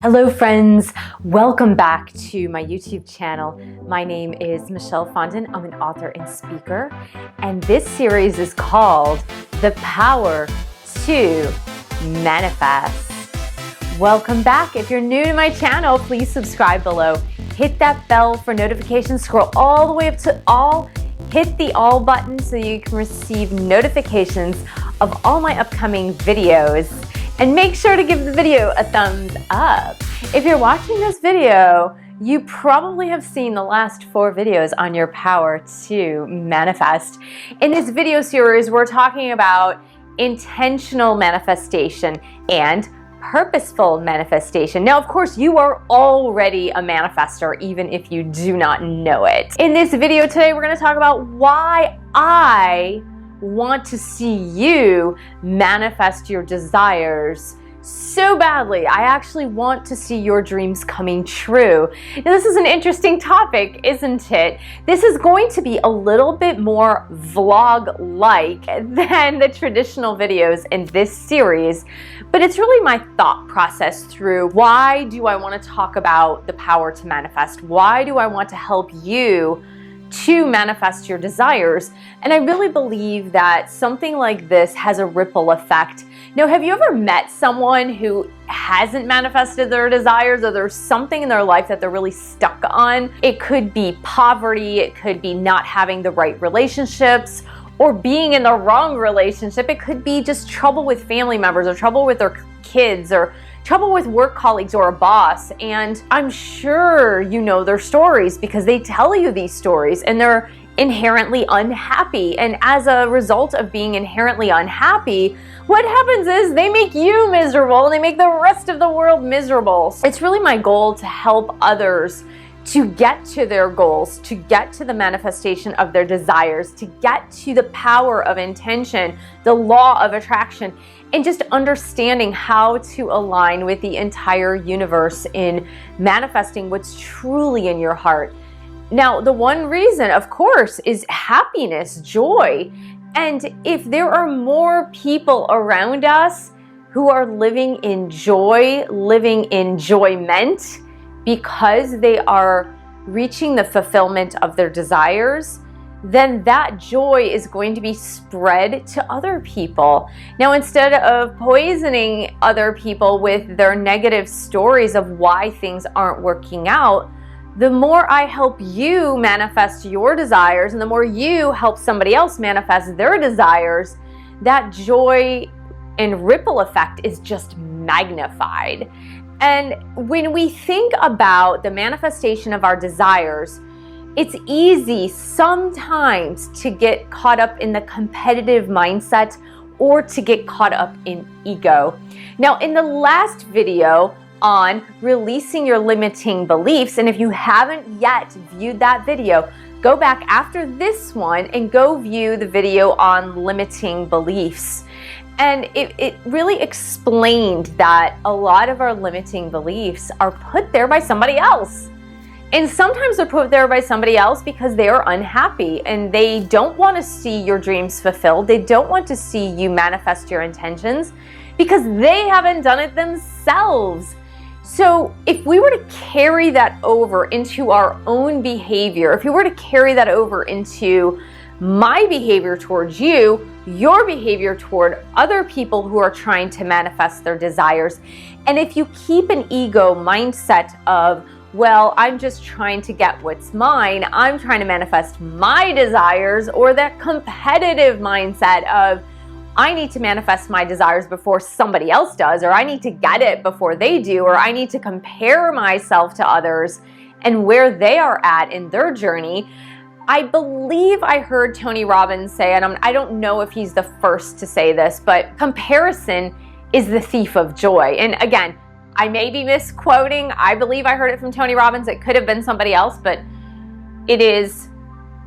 Hello friends, welcome back to my YouTube channel. My name is Michelle Fondon. I'm an author and speaker, and this series is called The Power to Manifest. Welcome back. If you're new to my channel, please subscribe below. Hit that bell for notifications, scroll all the way up to all, hit the all button so you can receive notifications of all my upcoming videos. And make sure to give the video a thumbs up. If you're watching this video, you probably have seen the last 4 videos on your power to manifest. In this video series, we're talking about intentional manifestation and purposeful manifestation. Now, of course, you are already a manifestor, even if you do not know it. In this video today, we're going to talk about why I want to see you manifest your desires so badly. I actually want to see your dreams coming true. Now, this is an interesting topic, isn't it? This is going to be a little bit more vlog-like than the traditional videos in this series, but it's really my thought process through why do I want to talk about the power to manifest? Why do I want to help you to manifest your desires? And I really believe that something like this has a ripple effect. Now, have you ever met someone who hasn't manifested their desires, or there's something in their life that they're really stuck on? It could be poverty, it could be not having the right relationships, or being in the wrong relationship. It could be just trouble with family members, or trouble with their kids, or trouble with work colleagues or a boss. And I'm sure you know their stories because they tell you these stories, and they're inherently unhappy. And as a result of being inherently unhappy, what happens is they make you miserable and they make the rest of the world miserable. It's really my goal to help others to get to their goals, to get to the manifestation of their desires, to get to the power of intention, the law of attraction, and just understanding how to align with the entire universe in manifesting what's truly in your heart. Now, the one reason, of course, is happiness, joy. And if there are more people around us who are living in joy, living in enjoyment, because they are reaching the fulfillment of their desires, then that joy is going to be spread to other people. Now, instead of poisoning other people with their negative stories of why things aren't working out, the more I help you manifest your desires, and the more you help somebody else manifest their desires, that joy and ripple effect is just magnified. And when we think about the manifestation of our desires, it's easy sometimes to get caught up in the competitive mindset or to get caught up in ego. Now, in the last video on releasing your limiting beliefs, and if you haven't yet viewed that video, go back after this one and go view the video on limiting beliefs. And it really explained that a lot of our limiting beliefs are put there by somebody else. And sometimes they're put there by somebody else because they are unhappy and they don't want to see your dreams fulfilled. They don't want to see you manifest your intentions because they haven't done it themselves. So if we were to carry that over into our own behavior, if you were to carry that over into my behavior towards you, your behavior toward other people who are trying to manifest their desires, and if you keep an ego mindset of, well, I'm just trying to get what's mine, I'm trying to manifest my desires, or that competitive mindset of, I need to manifest my desires before somebody else does, or I need to get it before they do, or I need to compare myself to others and where they are at in their journey. I believe I heard Tony Robbins say, and I don't know if he's the first to say this, but comparison is the thief of joy. And again, I may be misquoting. I believe I heard it from Tony Robbins. It could have been somebody else, but it is,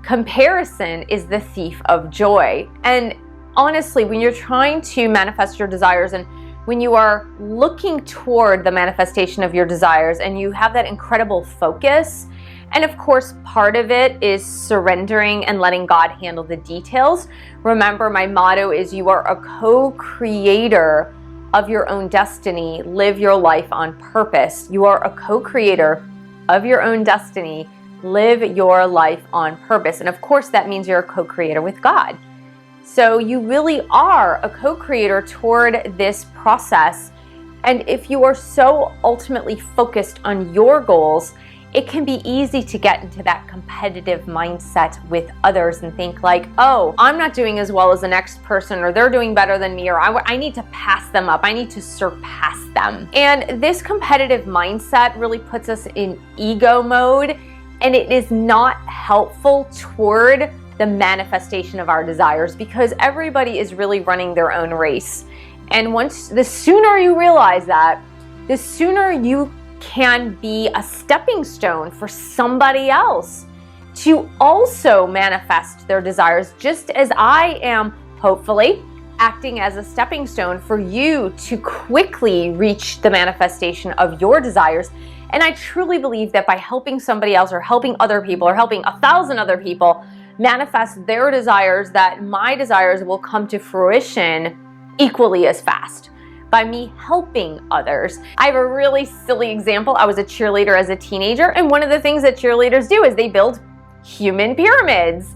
comparison is the thief of joy. And honestly, when you're trying to manifest your desires, and when you are looking toward the manifestation of your desires, and you have that incredible focus, and of course, part of it is surrendering and letting God handle the details. Remember, my motto is you are a co-creator of your own destiny. Live your life on purpose. You are a co-creator of your own destiny. Live your life on purpose. And of course, that means you're a co-creator with God. So you really are a co-creator toward this process. And if you are so ultimately focused on your goals, it can be easy to get into that competitive mindset with others and think like, oh, I'm not doing as well as the next person, or they're doing better than me, or I need to pass them up. I need to surpass them. And this competitive mindset really puts us in ego mode, and it is not helpful toward the manifestation of our desires, because everybody is really running their own race. And the sooner you realize that, the sooner you can be a stepping stone for somebody else to also manifest their desires, just as I am hopefully acting as a stepping stone for you to quickly reach the manifestation of your desires. And I truly believe that by helping somebody else, or helping other people, or helping 1,000 other people manifest their desires, that my desires will come to fruition equally as fast by me helping others. I have a really silly example. I was a cheerleader as a teenager, and one of the things that cheerleaders do is they build human pyramids.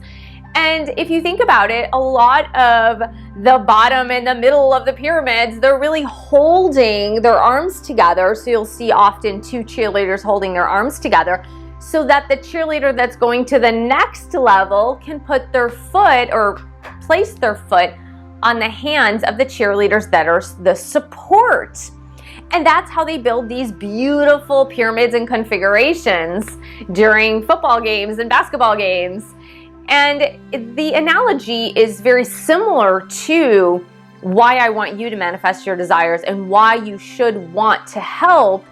And if you think about it, a lot of the bottom and the middle of the pyramids, they're really holding their arms together. So you'll see often 2 cheerleaders holding their arms together, so that the cheerleader that's going to the next level can put their foot, or place their foot, on the hands of the cheerleaders that are the support. And that's how they build these beautiful pyramids and configurations during football games and basketball games. And the analogy is very similar to why I want you to manifest your desires, and why you should want to help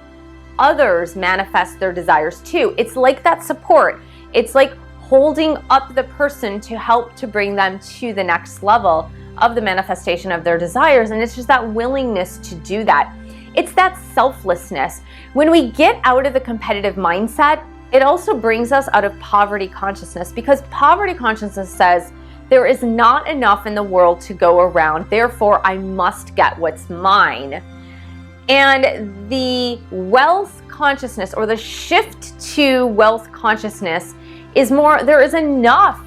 others manifest their desires too. It's like that support. It's like holding up the person to help to bring them to the next level of the manifestation of their desires. And it's just that willingness to do that. It's that selflessness. When we get out of the competitive mindset, it also brings us out of poverty consciousness, because poverty consciousness says there is not enough in the world to go around, therefore I must get what's mine. And the wealth consciousness, or the shift to wealth consciousness, is more, there is enough.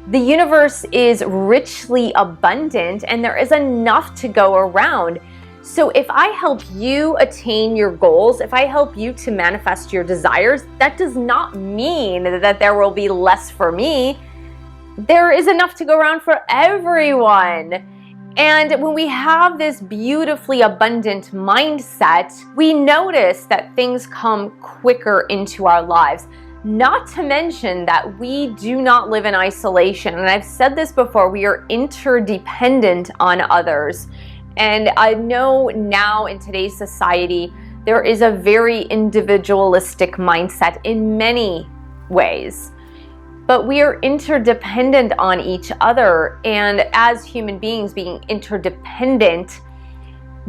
The universe is richly abundant, and there is enough to go around. So if I help you attain your goals, if I help you to manifest your desires, that does not mean that there will be less for me. There is enough to go around for everyone. And when we have this beautifully abundant mindset, we notice that things come quicker into our lives. Not to mention that we do not live in isolation. And I've said this before, we are interdependent on others. And I know now in today's society, there is a very individualistic mindset in many ways. But we are interdependent on each other. And as human beings being interdependent,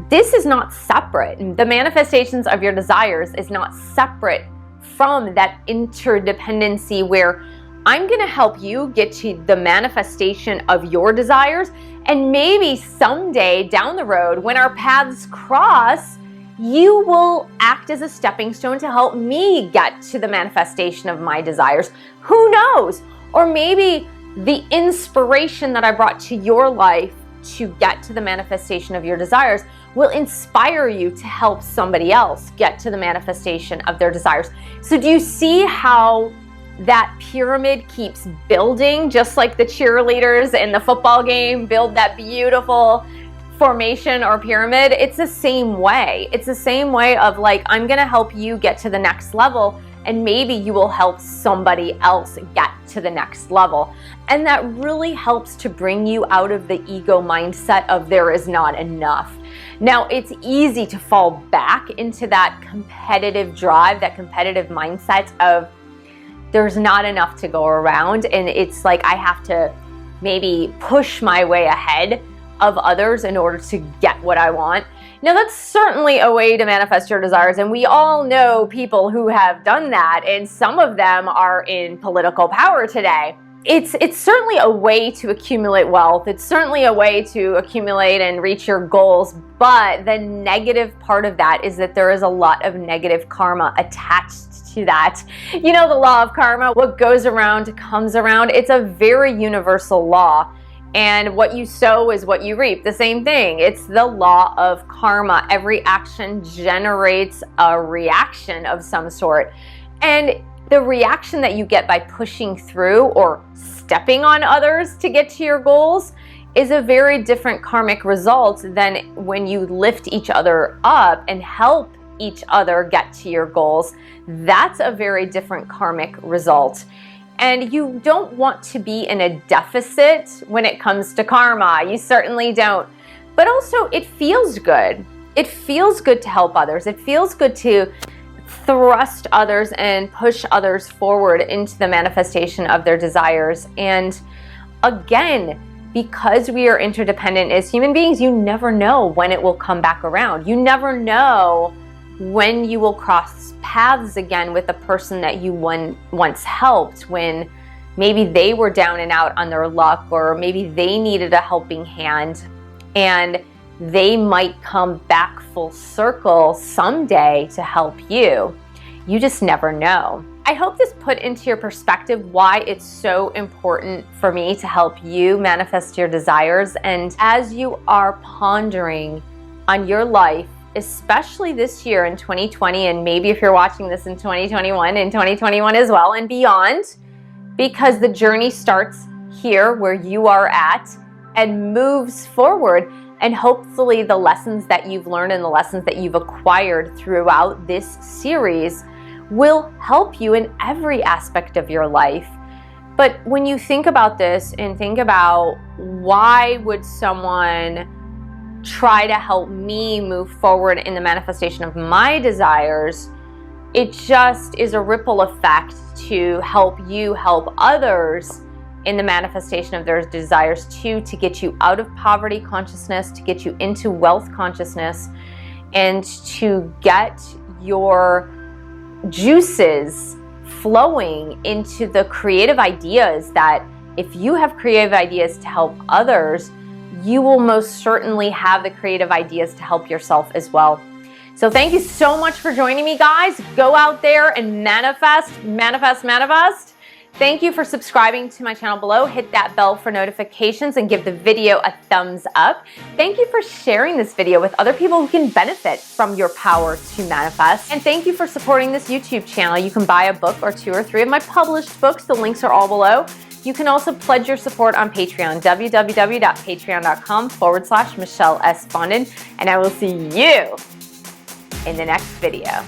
this is not separate. The manifestations of your desires is not separate from that interdependency, where I'm going to help you get to the manifestation of your desires. And maybe someday down the road, when our paths cross, you will act as a stepping stone to help me get to the manifestation of my desires. Who knows? Or maybe the inspiration that I brought to your life to get to the manifestation of your desires will inspire you to help somebody else get to the manifestation of their desires. So do you see how that pyramid keeps building, just like the cheerleaders in the football game build that beautiful formation or pyramid? It's the same way. It's the same way of like, I'm going to help you get to the next level, and maybe you will help somebody else get to the next level. And that really helps to bring you out of the ego mindset of there is not enough. Now, it's easy to fall back into that competitive drive, that competitive mindset of there's not enough to go around, and it's like I have to maybe push my way ahead of others in order to get what I want. Now, that's certainly a way to manifest your desires, and we all know people who have done that, and some of them are in political power today. it's certainly a way to accumulate wealth. It's certainly a way to accumulate and reach your goals. But the negative part of that is that there is a lot of negative karma attached to that. You know, the law of karma, what goes around comes around. It's a very universal law. And what you sow is what you reap. The same thing. It's the law of karma. Every action generates a reaction of some sort. And the reaction that you get by pushing through or stepping on others to get to your goals is a very different karmic result than when you lift each other up and help each other get to your goals. That's a very different karmic result. And you don't want to be in a deficit when it comes to karma. You certainly don't. But also, it feels good. It feels good to help others. It feels good to thrust others and push others forward into the manifestation of their desires. And again, because we are interdependent as human beings, you never know when it will come back around. You never know when you will cross paths again with the person that you once helped, when maybe they were down and out on their luck, or maybe they needed a helping hand, and they might come back full circle someday to help you. You just never know. I hope this put into your perspective why it's so important for me to help you manifest your desires. And as you are pondering on your life, especially this year in 2020, and maybe if you're watching this in 2021, in 2021 as well and beyond, because the journey starts here where you are at and moves forward. And hopefully the lessons that you've learned and the lessons that you've acquired throughout this series will help you in every aspect of your life. But when you think about this and think about why would someone try to help me move forward in the manifestation of my desires, it just is a ripple effect to help you help others in the manifestation of their desires too, to get you out of poverty consciousness, to get you into wealth consciousness, and to get your juices flowing into the creative ideas that if you have creative ideas to help others, you will most certainly have the creative ideas to help yourself as well. So thank you so much for joining me, guys. Go out there and manifest, manifest, manifest. Thank you for subscribing to my channel below. Hit that bell for notifications and give the video a thumbs up. Thank you for sharing this video with other people who can benefit from your power to manifest. And thank you for supporting this YouTube channel. You can buy a book or 2 or 3 of my published books. The links are all below. You can also pledge your support on Patreon, www.patreon.com/Michelle S. Fondin. And I will see you in the next video.